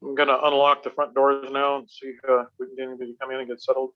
I'm going to unlock the front doors now and see if we can get anybody to come in and get settled.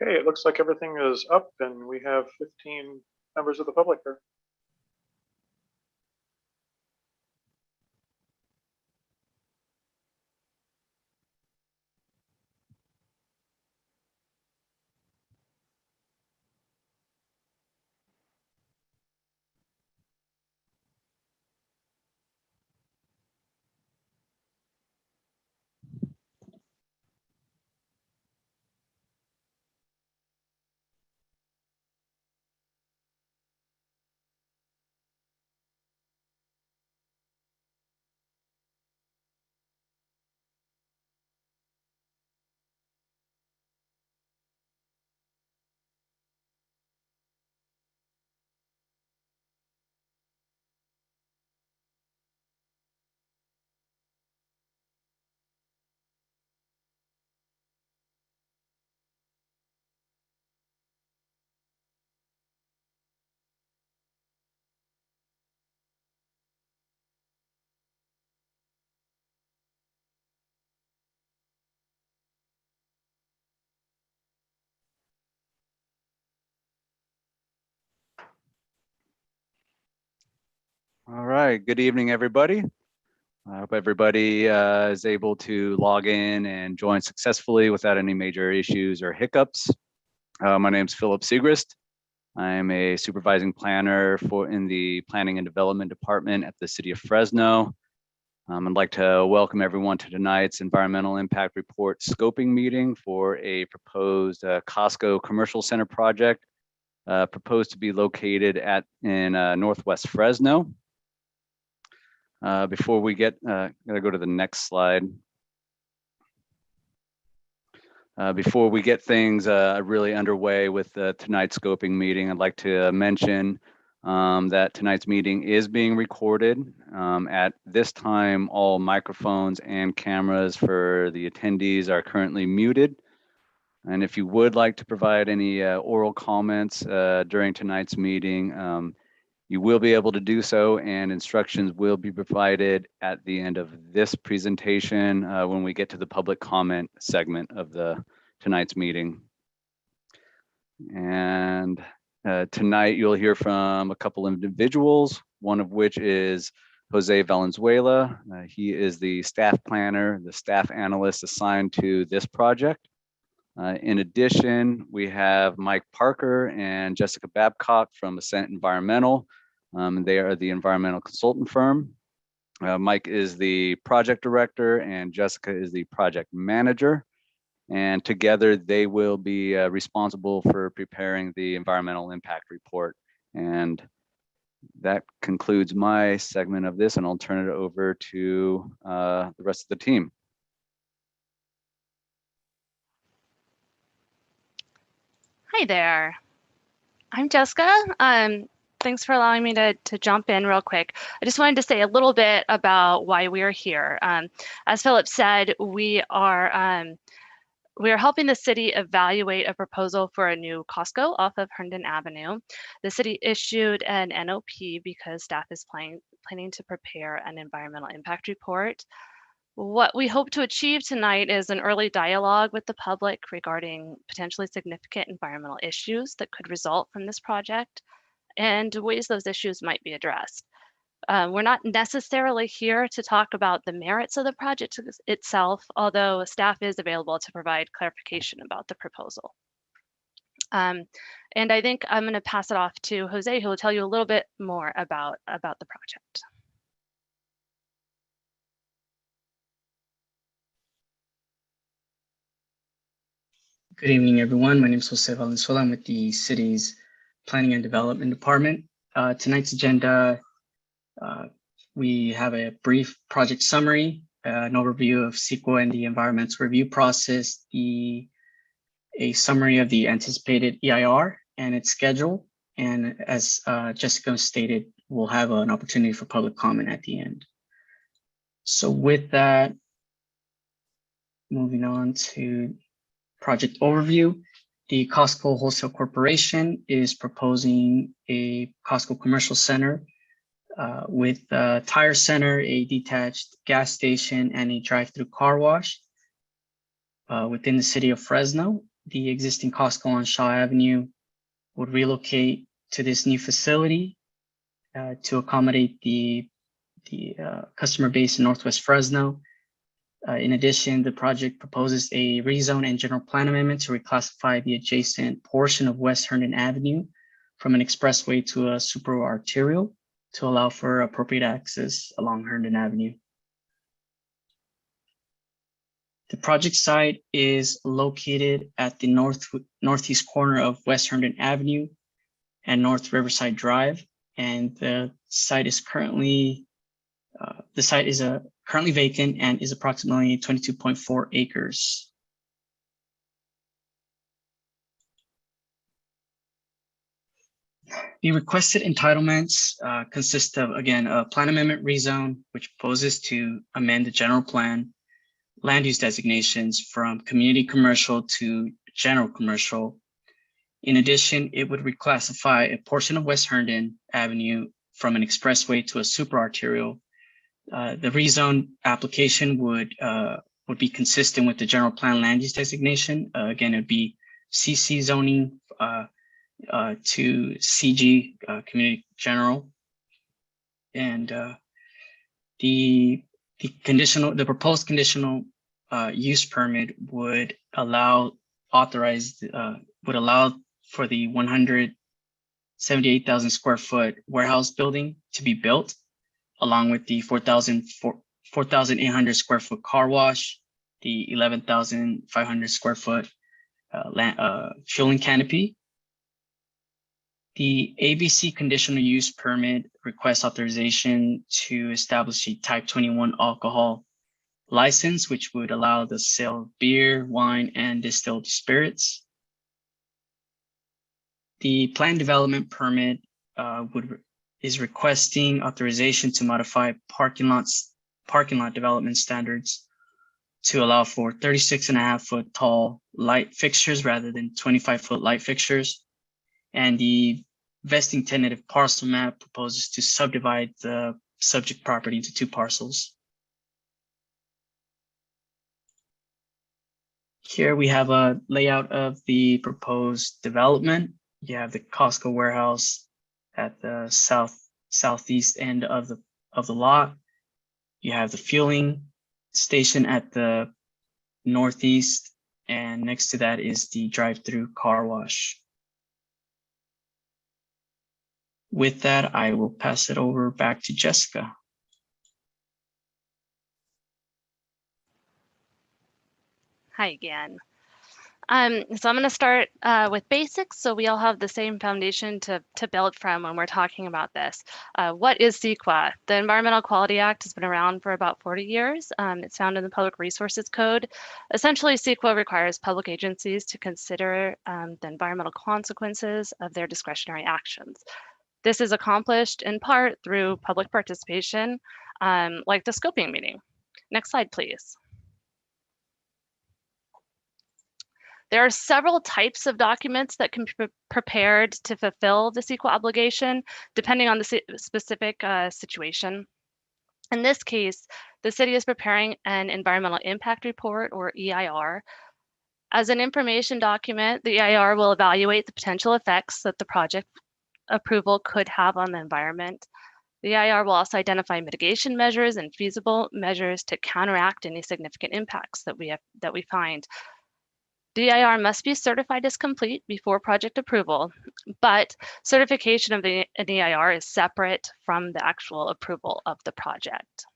Okay, it looks like everything is up and we have 15 members of the public here. All right, good evening, everybody. I hope everybody is able to log in and join successfully without any major issues or hiccups. My name is Philip Segrist. I am a supervising planner in the Planning and Development Department at the City of Fresno. I'd like to welcome everyone to tonight's Environmental Impact Report scoping meeting for a proposed Costco Commercial Center project proposed to be located in Northwest Fresno. Before we get, gotta go to the next slide. Before we get things really underway with tonight's scoping meeting, I'd like to mention that tonight's meeting is being recorded. At this time, all microphones and cameras for the attendees are currently muted. And if you would like to provide any oral comments during tonight's meeting, you will be able to do so, and instructions will be provided at the end of this presentation when we get to the public comment segment of tonight's meeting. And tonight you'll hear from a couple of individuals, one of which is Jose Valenzuela. He is the staff planner, the staff analyst assigned to this project. In addition, we have Mike Parker and Jessica Babcock from Ascent Environmental. They are the environmental consultant firm. Mike is the project director and Jessica is the project manager. And together they will be responsible for preparing the environmental impact report. And that concludes my segment of this, and I'll turn it over to the rest of the team. Hi there. I'm Jessica. I'm Thanks for allowing me to jump in real quick. I just wanted to say a little bit about why we are here. As Philip said, we are helping the city evaluate a proposal for a new Costco off of Herndon Avenue. The city issued an NOP because staff is planning to prepare an environmental impact report. What we hope to achieve tonight is an early dialogue with the public regarding potentially significant environmental issues that could result from this project and ways those issues might be addressed. We're not necessarily here to talk about the merits of the project itself, although staff is available to provide clarification about the proposal. And I think I'm going to pass it off to Jose, who will tell you a little bit more about the project. Good evening, everyone. My name is Jose Valenzuela. I'm with the city's Planning and Development Department. Tonight's agenda, we have a brief project summary, an overview of CEQA and the environmental review process, a summary of the anticipated EIR and its schedule. And as Jessica stated, we'll have an opportunity for public comment at the end. So with that, moving on to project overview, the Costco Wholesale Corporation is proposing a Costco commercial center with a tire center, a detached gas station, and a drive-through car wash within the city of Fresno. The existing Costco on Shaw Avenue would relocate to this new facility to accommodate the customer base in Northwest Fresno. In addition, the project proposes a rezone and general plan amendment to reclassify the adjacent portion of West Herndon Avenue from an expressway to a super arterial to allow for appropriate access along Herndon Avenue. The project site is located at the northeast corner of West Herndon Avenue and North Riverside Drive, and the site is currently currently vacant and is approximately 22.4 acres. The requested entitlements consist of, again, a plan amendment rezone, which proposes to amend the general plan land use designations from community commercial to general commercial. In addition, it would reclassify a portion of West Herndon Avenue from an expressway to a super arterial. The rezone application would be consistent with the general plan land use designation. Again, it would be CC zoning to CG community general, and the proposed conditional use permit would allow for the 178,000 square foot warehouse building to be built, along with the 4,800 square foot car wash, the 11,500 square foot fueling canopy. The ABC conditional use permit requests authorization to establish a type 21 alcohol license, which would allow the sale of beer, wine, and distilled spirits. The plan development permit is requesting authorization to modify parking lot development standards to allow for 36.5-foot tall light fixtures rather than 25-foot light fixtures. And the vesting tentative parcel map proposes to subdivide the subject property into 2 parcels. Here we have a layout of the proposed development. You have the Costco warehouse at the southeast end of the lot. You have the fueling station at the northeast, and next to that is the drive-through car wash. With that, I will pass it over back to Jessica. Hi again. So I'm going to start with basics, so we all have the same foundation to build from when we're talking about this. What is CEQA? The Environmental Quality Act has been around for about 40 years. It's found in the Public Resources Code. Essentially, CEQA requires public agencies to consider the environmental consequences of their discretionary actions. This is accomplished in part through public participation, like the scoping meeting. Next slide, please. There are several types of documents that can be prepared to fulfill this equal obligation, depending on the specific situation. In this case, the city is preparing an environmental impact report, or EIR. As an information document, the EIR will evaluate the potential effects that the project approval could have on the environment. The EIR will also identify mitigation measures and feasible measures to counteract any significant impacts that we find. The EIR must be certified as complete before project approval, but certification of an EIR is separate from the actual approval of the project.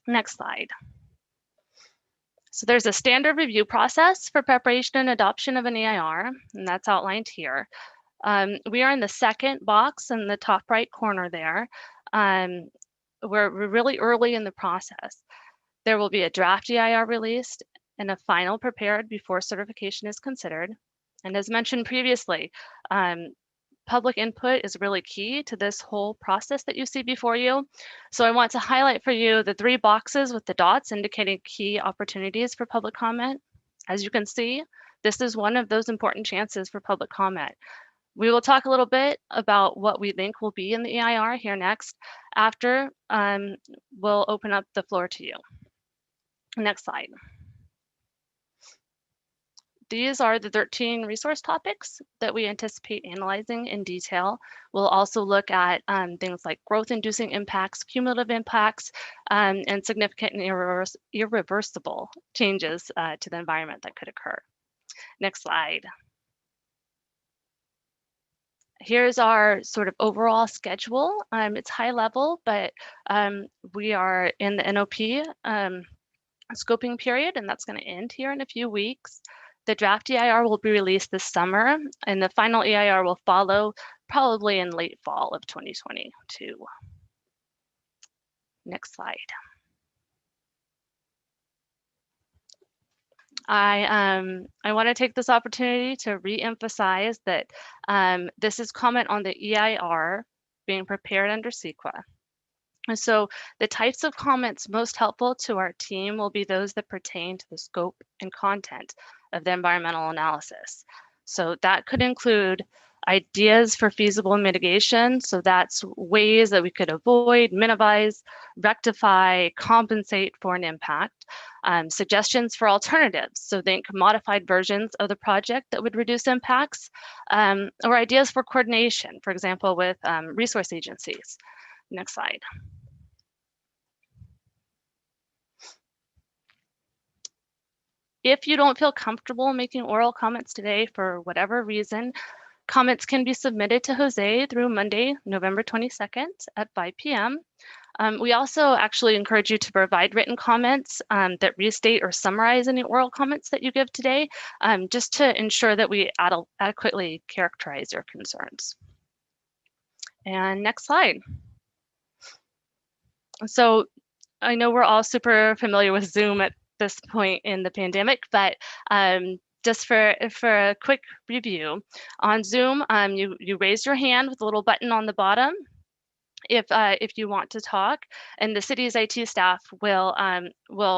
Next slide. So there's a standard review process for preparation and adoption of an EIR, and that's outlined here. We are in the second box in the top right corner there. We're really early in the process. There will be a draft EIR released and a final prepared before certification is considered. And as mentioned previously, public input is really key to this whole process that you see before you. So I want to highlight for you the 3 boxes with the dots indicating key opportunities for public comment. As you can see, this is one of those important chances for public comment. We will talk a little bit about what we think will be in the EIR here next. After, we'll open up the floor to you. Next slide. These are the 13 resource topics that we anticipate analyzing in detail. We'll also look at things like growth-inducing impacts, cumulative impacts, and significant and irreversible changes to the environment that could occur. Next slide. Here's our sort of overall schedule. It's high level, but we are in the NOP scoping period, and that's going to end here in a few weeks. The draft EIR will be released this summer, and the final EIR will follow probably in late fall of 2022. Next slide. I want to take this opportunity to re-emphasize that this is comment on the EIR being prepared under CEQA. And so the types of comments most helpful to our team will be those that pertain to the scope and content of the environmental analysis. So that could include ideas for feasible mitigation. So that's ways that we could avoid, minimize, rectify, compensate for an impact. Suggestions for alternatives. So think modified versions of the project that would reduce impacts, or ideas for coordination, for example, with resource agencies. Next slide. If you don't feel comfortable making oral comments today for whatever reason, comments can be submitted to Jose through Monday, November 22nd at 5 p.m. We also actually encourage you to provide written comments that restate or summarize any oral comments that you give today, just to ensure that we adequately characterize your concerns. And next slide. So I know we're all super familiar with Zoom at this point in the pandemic, but just for a quick review, on Zoom, you raise your hand with a little button on the bottom if you want to talk, and the city's IT staff will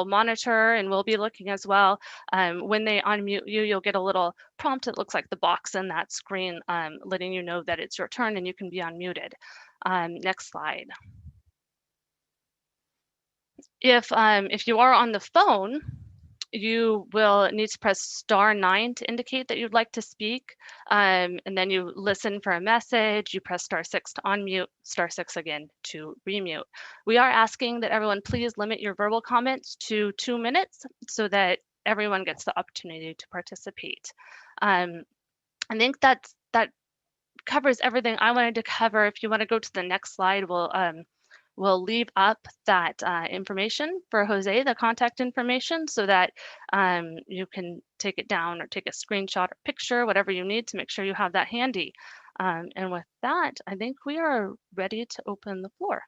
monitor and will be looking as well. When they unmute you, you'll get a little prompt that looks like the box in that screen, letting you know that it's your turn and you can be unmuted. Next slide. If you are on the phone, you will need to press *9 to indicate that you'd like to speak, and then you listen for a message. You press *6 to unmute, *6 again to remute. We are asking that everyone please limit your verbal comments to 2 minutes so that everyone gets the opportunity to participate. I think that covers everything I wanted to cover. If you want to go to the next slide, we'll leave up that information for Jose, the contact information, so that you can take it down or take a screenshot or picture, whatever you need to make sure you have that handy. And with that, I think we are ready to open the floor.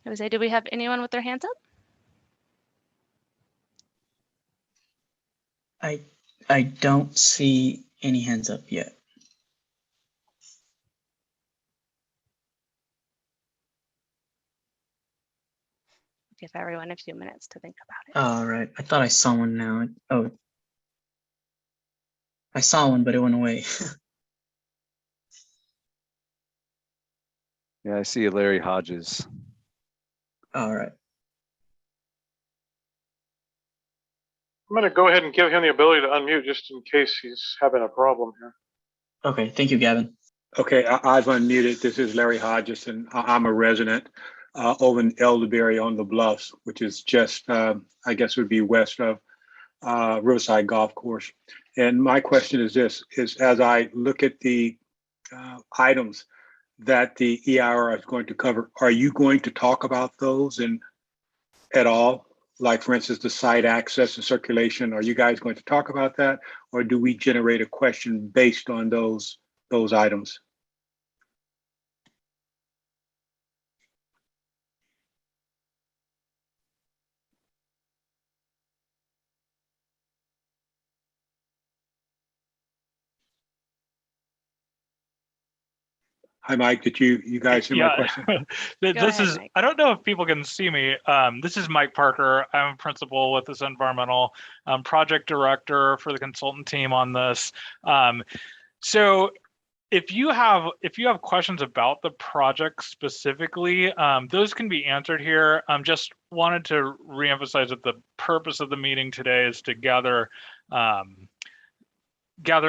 Jose, do we have anyone with their hands up? I don't see any hands up yet. Give everyone a few minutes to think about it. All right. I thought I saw one now. Oh, I saw one, but it went away. Yeah, I see Larry Hodges. All right. I'm going to go ahead and give him the ability to unmute just in case he's having a problem here. Okay. Thank you, Gavin. Okay, I've unmuted. This is Larry Hodges, and I'm a resident over in Elderberry on the Bluffs, which is just, I guess would be west of Riverside Golf Course. And my question is this, is as I look at the items that the EIR is going to cover, are you going to talk about those at all? Like, for instance, the site access and circulation, are you guys going to talk about that? Or do we generate a question based on those items? Hi, Mike. Did you guys hear my question? This is, I don't know if people can see me. This is Mike Parker. I'm a principal with this environmental project director for the consultant team on this. So if you have questions about the project specifically, those can be answered here. Just wanted to reemphasize that the purpose of the meeting today is to gather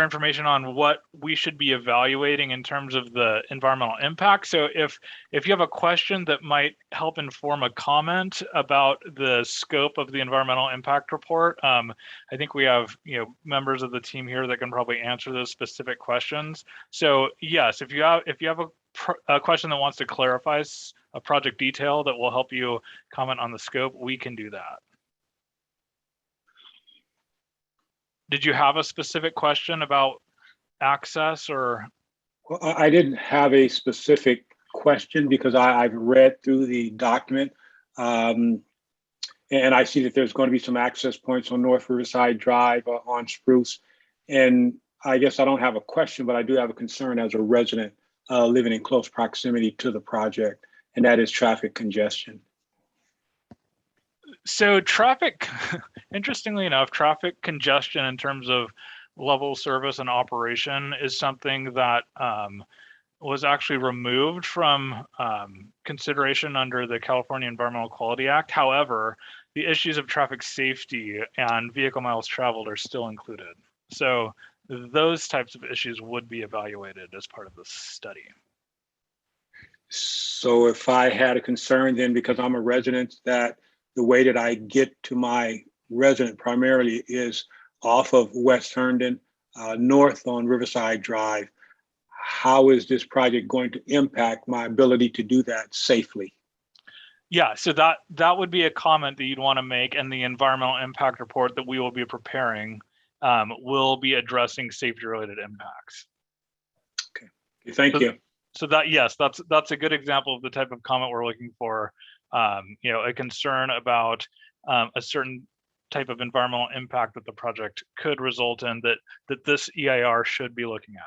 information on what we should be evaluating in terms of the environmental impact. So if you have a question that might help inform a comment about the scope of the environmental impact report, I think we have members of the team here that can probably answer those specific questions. So yes, if you have a question that wants to clarify a project detail that will help you comment on the scope, we can do that. Did you have a specific question about access or? Well, I didn't have a specific question because I've read through the document and I see that there's going to be some access points on North Riverside Drive on Spruce. And I guess I don't have a question, but I do have a concern as a resident living in close proximity to the project, and that is traffic congestion. So traffic, interestingly enough, traffic congestion in terms of level service and operation is something that was actually removed from consideration under the California Environmental Quality Act. However, the issues of traffic safety and vehicle miles traveled are still included. So those types of issues would be evaluated as part of the study. So if I had a concern then, because I'm a resident, that the way that I get to my resident primarily is off of West Herndon, north on Riverside Drive, how is this project going to impact my ability to do that safely? Yeah, so that would be a comment that you'd want to make, and the environmental impact report that we will be preparing will be addressing safety-related impacts. Okay, thank you. So yes, that's a good example of the type of comment we're looking for. A concern about a certain type of environmental impact that the project could result in that this EIR should be looking at.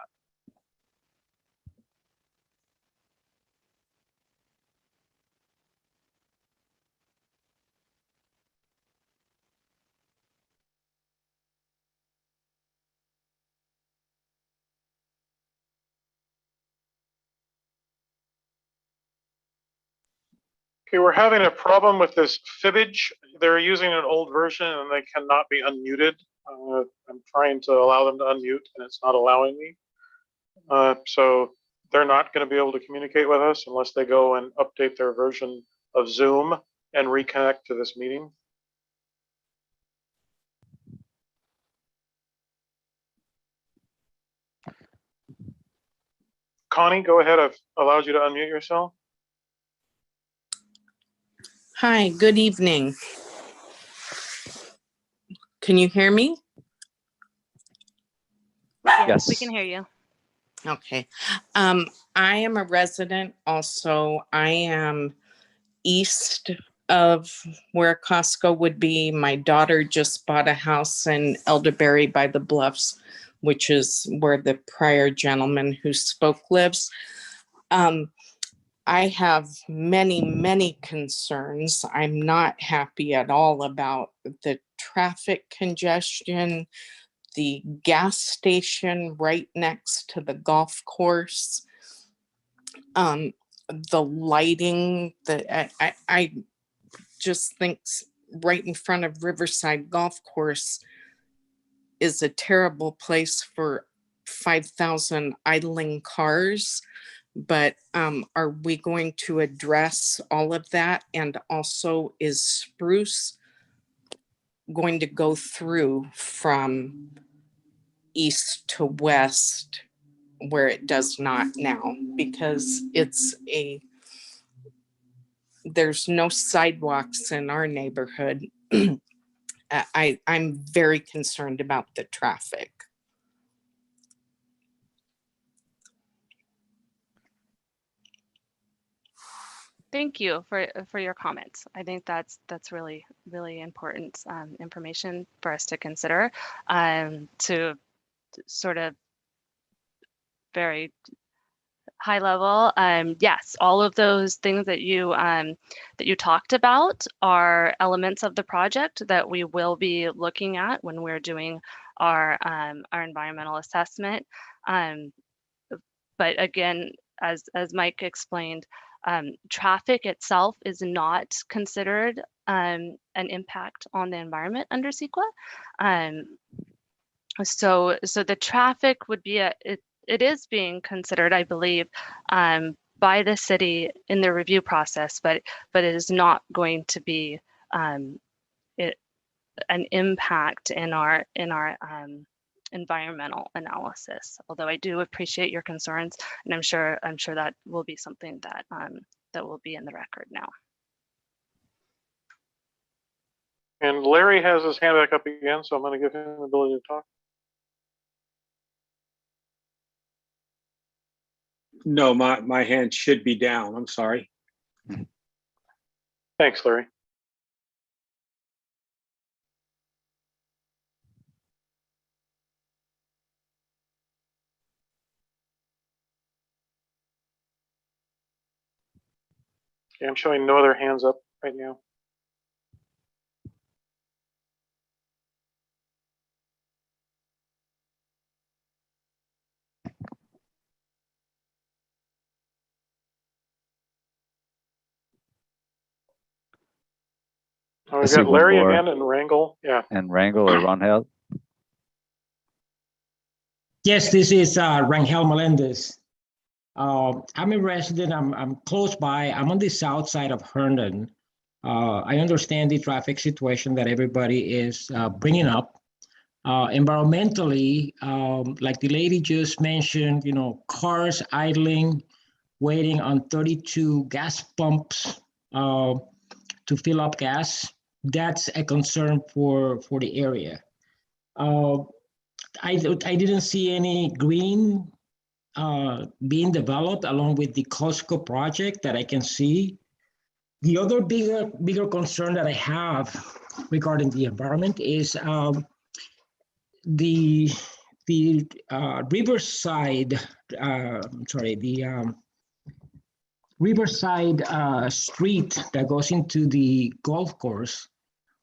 Okay, we're having a problem with this fibbage. They're using an old version and they cannot be unmuted. I'm trying to allow them to unmute and it's not allowing me. So they're not going to be able to communicate with us unless they go and update their version of Zoom and reconnect to this meeting. Connie, go ahead. I've allowed you to unmute yourself. Hi, good evening. Can you hear me? Yes, we Yes. can hear you. Okay. I am a resident also. I am east of where Costco would be. My daughter just bought a house in Elderberry by the Bluffs, which is where the prior gentleman who spoke lives. I have many, many concerns. I'm not happy at all about the traffic congestion, the gas station right next to the golf course, the lighting, I just think right in front of Riverside Golf Course is a terrible place for 5,000 idling cars. But are we going to address all of that? And also, is Spruce going to go through from east to west where it does not now? Because there's no sidewalks in our neighborhood. I'm very concerned about the traffic. Thank you for your comments. I think that's really important information for us to consider, to sort of very high level. Yes, all of those things that you talked about are elements of the project that we will be looking at when we're doing our environmental assessment. But again, as Mike explained, traffic itself is not considered an impact on the environment under CEQA. So the traffic would be it is being considered, I believe, by the city in the review process, but it is not going to be an impact in our environmental analysis. Although I do appreciate your concerns, and I'm sure that will be something that that will be in the record now. And Larry has his hand back up again, so I'm going to give him the ability to talk. No, my hand should be down. I'm sorry. Thanks, Larry. Okay, I'm showing no other hands up right now. Oh, I we've see got one Larry more. again and Rangel. Yeah. And Rangel or Ronheld? Yes, this is Rangel Melendez. I'm a resident. I'm close by. I'm on the south side of Herndon. I understand the traffic situation that everybody is bringing up. Environmentally, like the lady just mentioned, cars idling, waiting on 32 gas pumps to fill up gas. That's a concern for the area. I didn't see any green being developed along with the Costco project that I can see. The other bigger concern that I have regarding the environment is the Riverside, Riverside street that goes into the golf course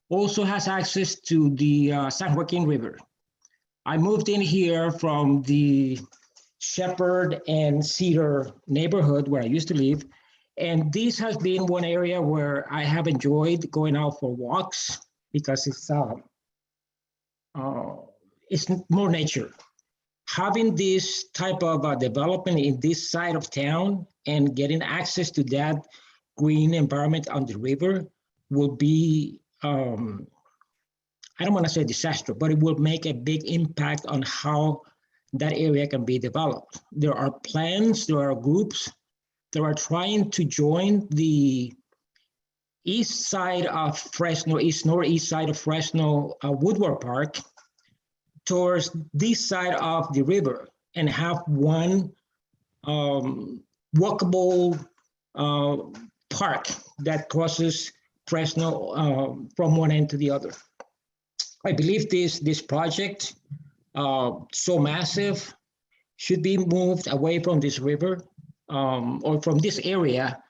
also has access to the San Joaquin River. I moved in here from the Shepherd and Cedar neighborhood where I used to live. And this has been one area where I have enjoyed going out for walks because it's more nature. Having this type of development in this side of town and getting access to that green environment on the river will be, I don't want to say disaster, but it will make a big impact on how that area can be developed. There are plans, there are groups that are trying to join the east side of Fresno, northeast side of Fresno Woodward Park towards this side of the river and have one walkable park that crosses Fresno from one end to the other. I believe this project, so massive, should be moved away from this river or from this area,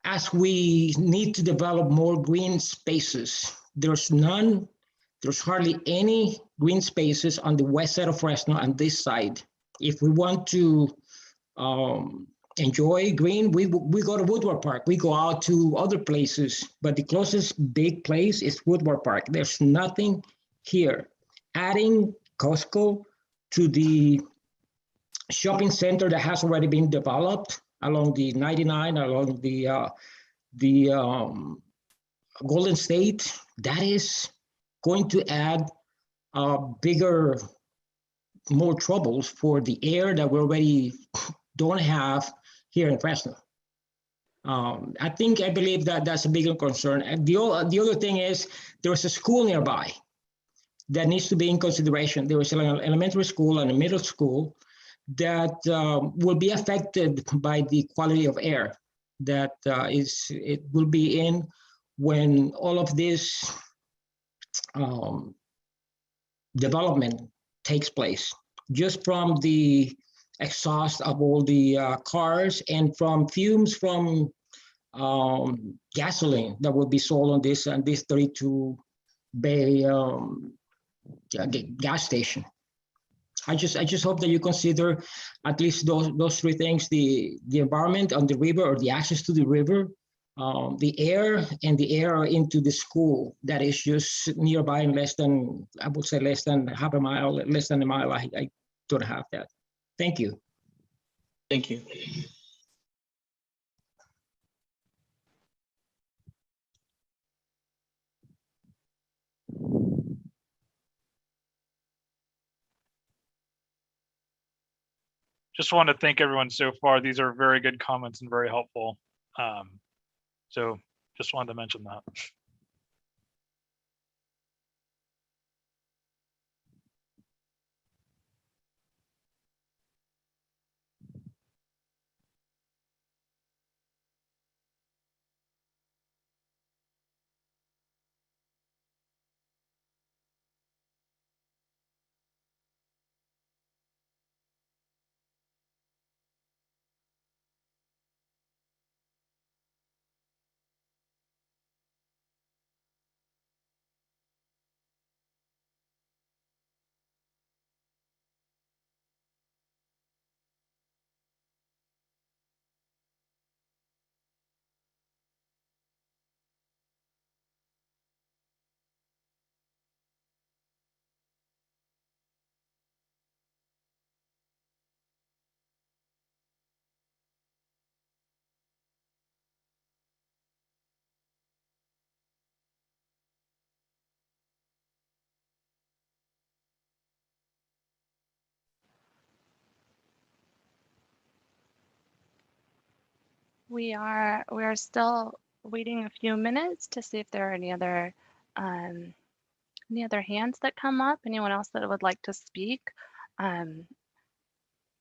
as we need to develop more green spaces. There's none, there's hardly any green spaces on the west side of Fresno on this side. If we want to enjoy green, we go to Woodward Park. We go out to other places, but the closest big place is Woodward Park. There's nothing here. Adding Costco to the shopping center that has already been developed along the 99, along the Golden State, that is going to add bigger, more troubles for the air that we already don't have here in Fresno. I believe that that's a bigger concern. And the other thing is there's a school nearby that needs to be in consideration. There is an elementary school and a middle school that will be affected by the quality of air that it will be in when all of this development takes place, just from the exhaust of all the cars and from fumes from gasoline that will be sold on this 32 bay gas station. I just hope that you consider at least those three things: the environment on the river, or the access to the river, the air, and the air into the school that is just nearby, in less than, I would say, less than half a mile, less than a mile. I don't have that. Thank you. Thank you. Just want to thank everyone so far. These are very good comments and very helpful. So just wanted to mention that. We are still waiting a few minutes to see if there are any other hands that come up. Anyone else that would like to speak? But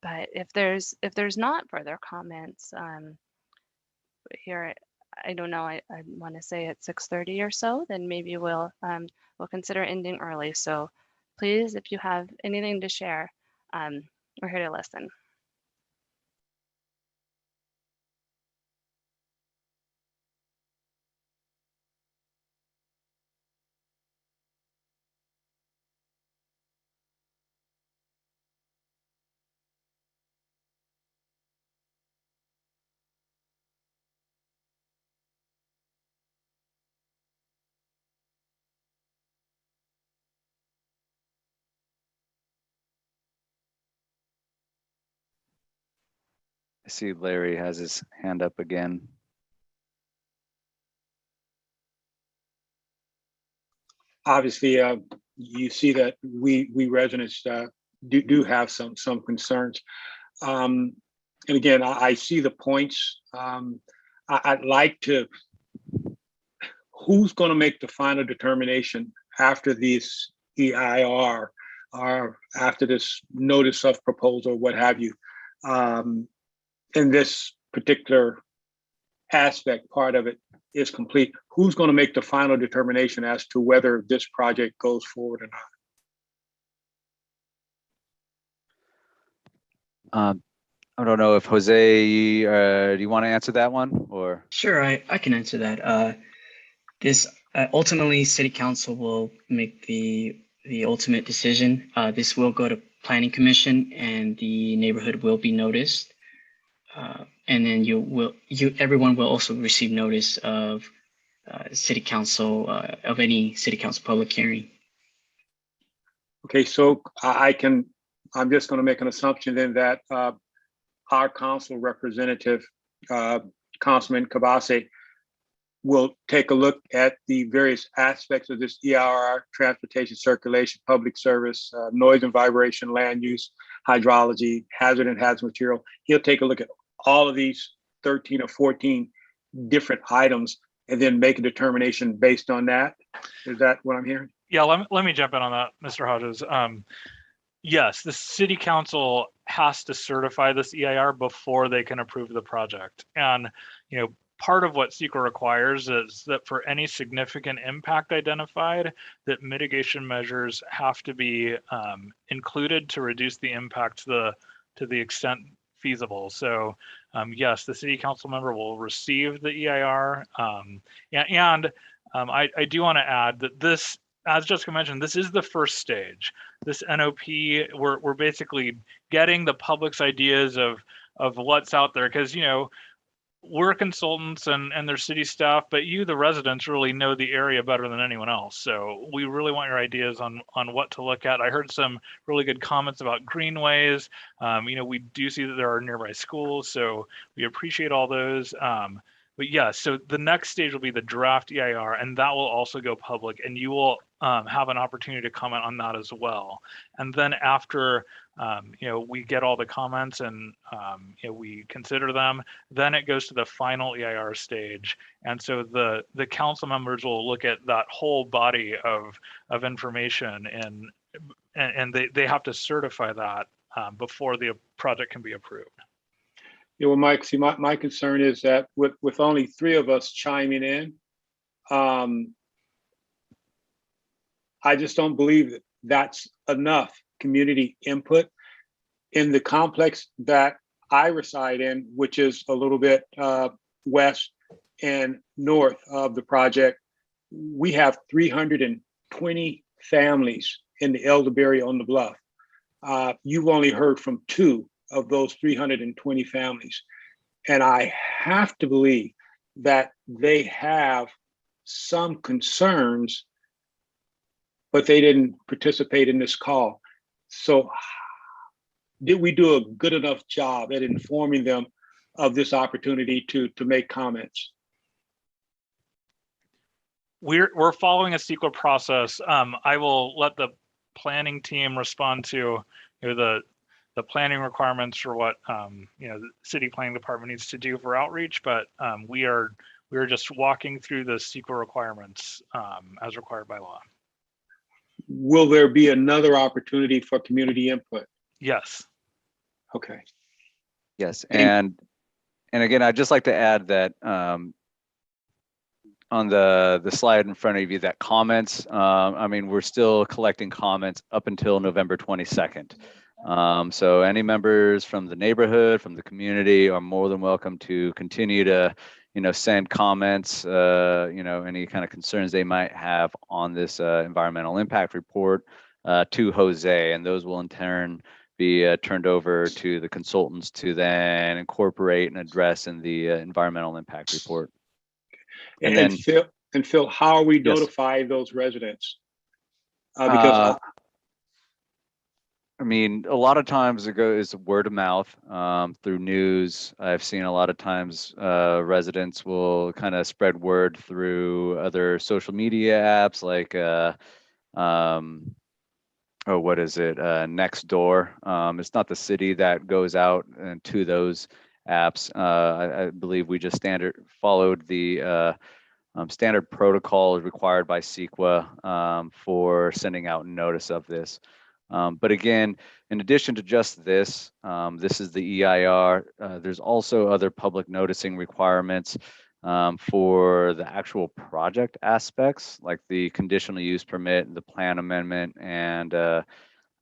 if there's not further comments here, I don't know. I want to say at 6:30 or so, then maybe we'll consider ending early. So please, if you have anything to share, we're here to listen. I see Larry has his hand up again. Obviously, you see that we residents do have some concerns. And again, I see the points. I'd like to, who's going to make the final determination after this EIR or after this notice of proposal, what have you, in this particular aspect part of it is complete, who's going to make the final determination as to whether this project goes forward or not? I don't know if Jose, do you want to answer that one or? Sure, I can answer that. This ultimately, City Council will make the ultimate decision. This will go to Planning Commission, and the neighborhood will be noticed. And then everyone will also receive notice of City Council of any City Council public hearing. Okay, so I'm just going to make an assumption then that our council representative, Councilman Kabase, will take a look at the various aspects of this EIR: transportation, circulation, public service, noise and vibration, land use, hydrology, hazard and hazardous material. He'll take a look at all of these 13 or 14 different items and then make a determination based on that. Is that what I'm hearing? Yeah, let me jump in on that, Mr. Hodges. Yes, the city council has to certify this EIR before they can approve the project. And, part of what CEQA requires is that for any significant impact identified, that mitigation measures have to be included to reduce the impact to the extent feasible. So yes, the city council member will receive the EIR. I do want to add that this, as Jessica mentioned, this is the first stage. This NOP, we're basically getting the public's ideas of what's out there, because we're consultants and their city staff, but you, the residents, really know the area better than anyone else. So we really want your ideas on what to look at. I heard some really good comments about greenways. We do see that there are nearby schools, so we appreciate all those. But yeah, so the next stage will be the draft EIR, and that will also go public, and you will have an opportunity to comment on that as well. And then after we get all the comments and we consider them, then it goes to the final EIR stage. And so the council members will look at that whole body of information, and they have to certify that before the project can be approved. Yeah, well, Mike, see, my concern is that with only 3 of us chiming in, I just don't believe that that's enough community input. In the complex that I reside in, which is a little bit west and north of the project, we have 320 families in the Elderberry on the Bluff. You've only heard from 2 of those 320 families. And I have to believe that they have some concerns, but they didn't participate in this call. So did we do a good enough job at informing them of this opportunity to make comments? We're following a CEQA process. I will let the planning team respond to the planning requirements for what the city planning department needs to do for outreach, but we are just walking through the CEQA requirements as required by law. Will there be another opportunity for community input? Yes. Okay. Yes, and again, I'd just like to add that on the slide in front of you, that comments, we're still collecting comments up until November 22nd. So any members from the neighborhood, from the community, are more than welcome to continue to, send comments, any kind of concerns they might have on this environmental impact report to Jose, and those will in turn be turned over to the consultants to then incorporate and address in the environmental impact report. And Phil, how are we Yes. notifying those residents? Because a lot of times it goes word of mouth through news. I've seen a lot of times residents will kind of spread word through other social media apps like what is it? Nextdoor. It's not the city that goes out to those apps. I believe we just followed the standard protocol required by CEQA for sending out notice of this. But again, in addition to just this, this is the EIR. There's also other public noticing requirements for the actual project aspects, like the conditional use permit, the plan amendment, and the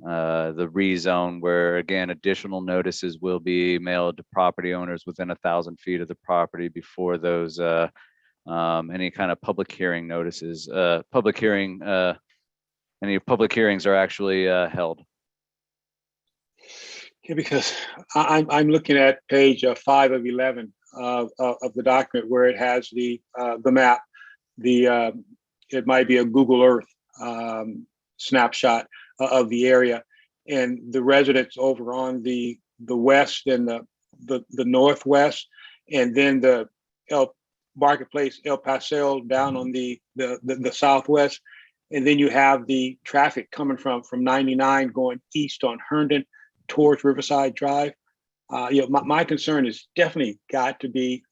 rezone, where again, additional notices will be mailed to property owners within 1,000 feet of the property before those any kind of public hearing notices, any public hearings are actually held. Yeah, because I'm looking at page 5 of 11 of the document where it has the map. It might be a Google Earth snapshot of the area, and the residents over on the west and the northwest, and then the Marketplace El Paseo down on the southwest, and then you have the traffic coming from 99 going east on Herndon towards Riverside Drive. My concern is definitely got to be,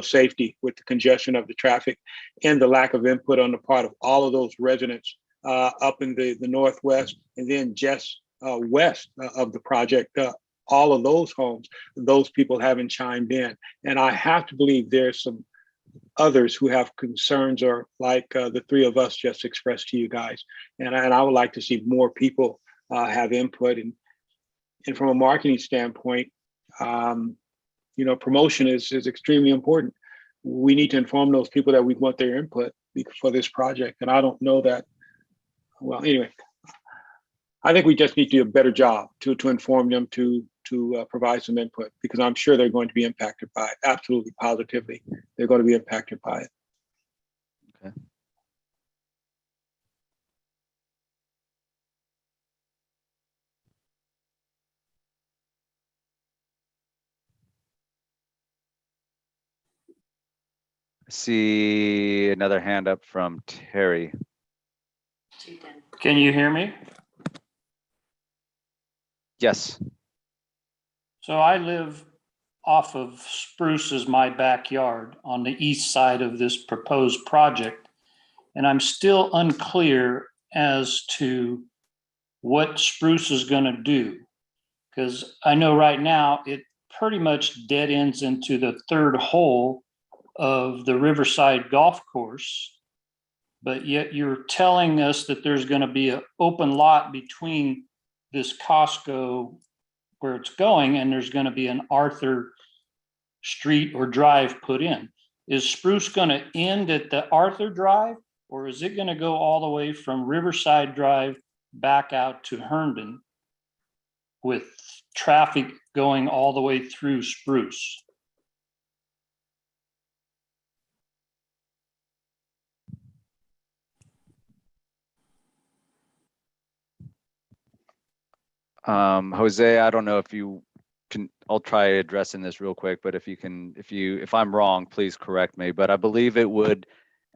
safety with the congestion of the traffic and the lack of input on the part of all of those residents up in the northwest, and then just west of the project. All of those homes, those people haven't chimed in, and I have to believe there's some others who have concerns, or like the three of us just expressed to you guys, and I would like to see more people have input. And from a marketing standpoint, promotion is extremely important. We need to inform those people that we want their input for this project. And I don't know that. Well, anyway, I think we just need to do a better job to inform them, to provide some input, because I'm sure they're going to be impacted by it. Absolutely, positively, they're going to be impacted by it. Okay. I see another hand up from Terry. Can you hear me? Yes. So I live off of Spruce as my backyard on the east side of this proposed project. And I'm still unclear as to what Spruce is going to do. Because I know right now it pretty much dead ends into the third hole of the Riverside Golf Course. But yet you're telling us that there's going to be an open lot between this Costco where it's going, and there's going to be an Arthur Street or drive put in. Is Spruce going to end at the Arthur Drive, or is it going to go all the way from Riverside Drive back out to Herndon with traffic going all the way through Spruce? Jose, I don't know if you can, I'll try addressing this real quick, but if I'm wrong, please correct me. But I believe it would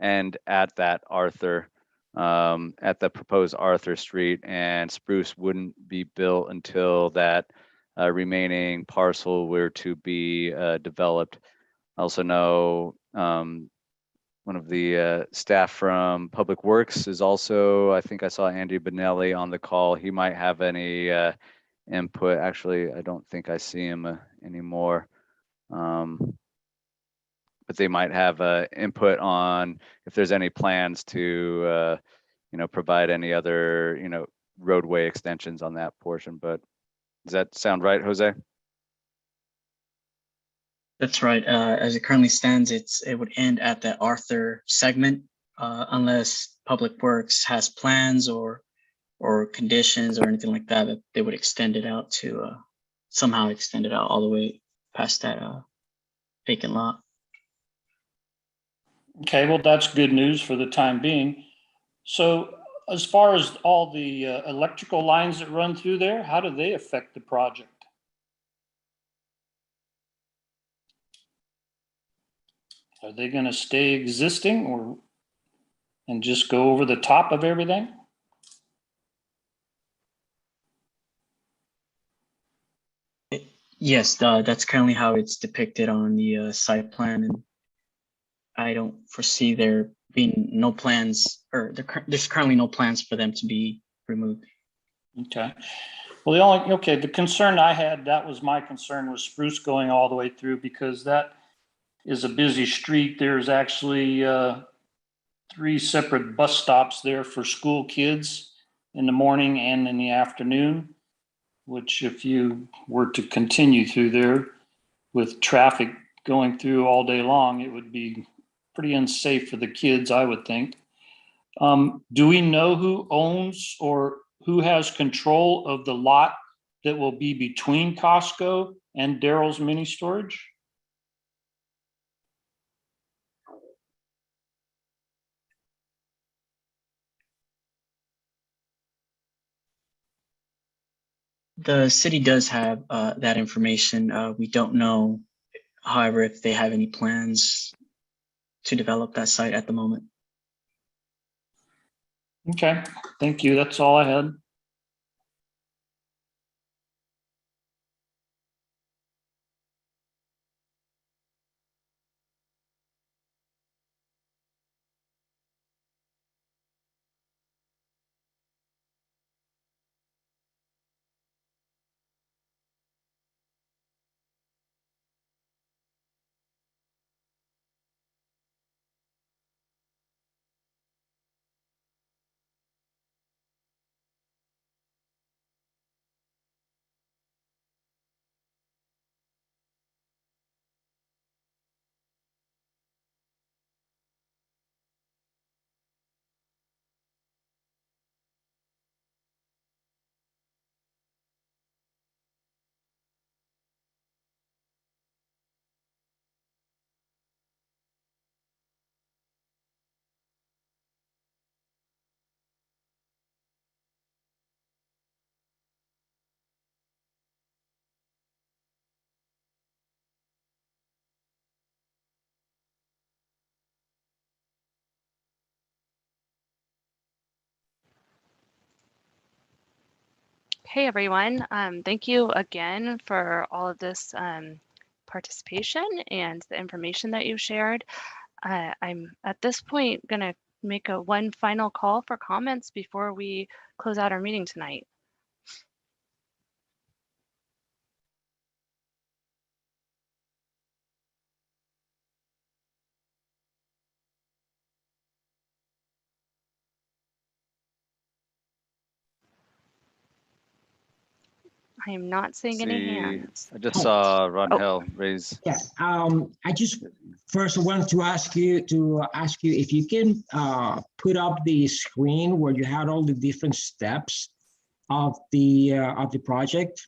end at that Arthur, at the proposed Arthur Street, and Spruce wouldn't be built until that remaining parcel were to be developed. I also know one of the staff from Public Works is also, I think I saw Andy Benelli on the call. He might have any input. Actually, I don't think I see him anymore. But they might have input on if there's any plans to, provide any other, roadway extensions on that portion. But does that sound right, Jose? That's right. As it currently stands, it would end at the Arthur segment, unless Public Works has plans or conditions or anything like that they would extend it out to somehow extend it out all the way past that vacant lot. Okay, well, that's good news for the time being. So as far as all the electrical lines that run through there, how do they affect the project? Are they going to stay existing and just go over the top of everything? Yes, that's currently how it's depicted on the site plan, and I don't foresee there being no plans, or there's currently no plans for them to be removed. Okay. Well, the concern I had, that was my concern, was Spruce going all the way through, because that is a busy street. There's actually 3 separate bus stops there for school kids in the morning and in the afternoon, which if you were to continue through there with traffic going through all day long, it would be pretty unsafe for the kids, I would think. Do we know who owns or who has control of the lot that will be between Costco and Daryl's Mini Storage? The city does have that information. We don't know, however, if they have any plans to develop that site at the moment. Okay, thank you. That's all I had. Hey everyone, thank you again for all of this participation and the information that you shared. I'm at this point going to make one final call for comments before we close out our meeting tonight. I am not seeing any hands. I just saw Ron Oh. Hell raise. Yes, I just first want to ask you if you can put up the screen where you had all the different steps of the project.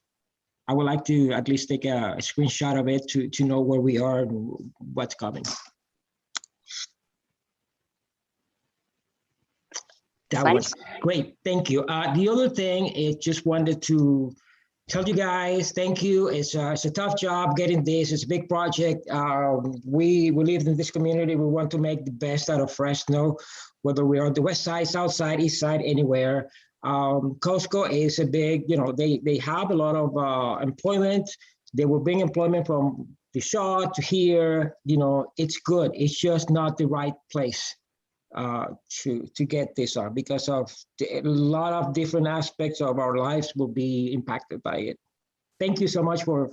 I would like to at least take a screenshot of it to know where we are and what's coming. That Fine. was great. Thank you. The other thing is just wanted to tell you guys, thank you. It's a tough job getting this. It's a big project. We live in this community. We want to make the best out of Fresno, whether we're on the west side, south side, east side, anywhere. Costco is a big, they have a lot of employment. They will bring employment from the Shaw to here. It's good. It's just not the right place to get this on, because of a lot of different aspects of our lives will be impacted by it. Thank you so much for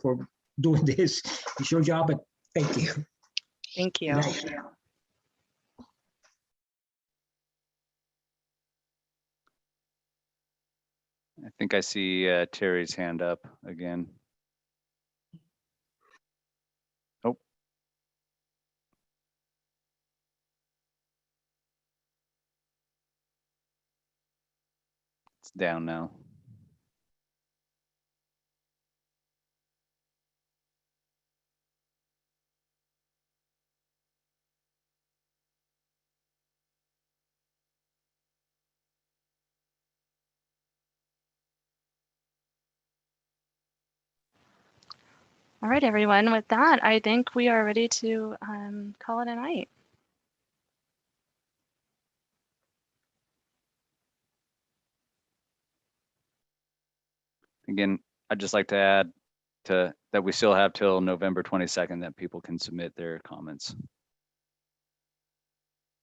doing this. It's your job, but thank you. Thank you. I think I see Terry's hand up again. Oh. It's down now. All right, everyone. With that, I think we are ready to call it a night. Again, I'd just like to add that we still have till November 22nd that people can submit their comments.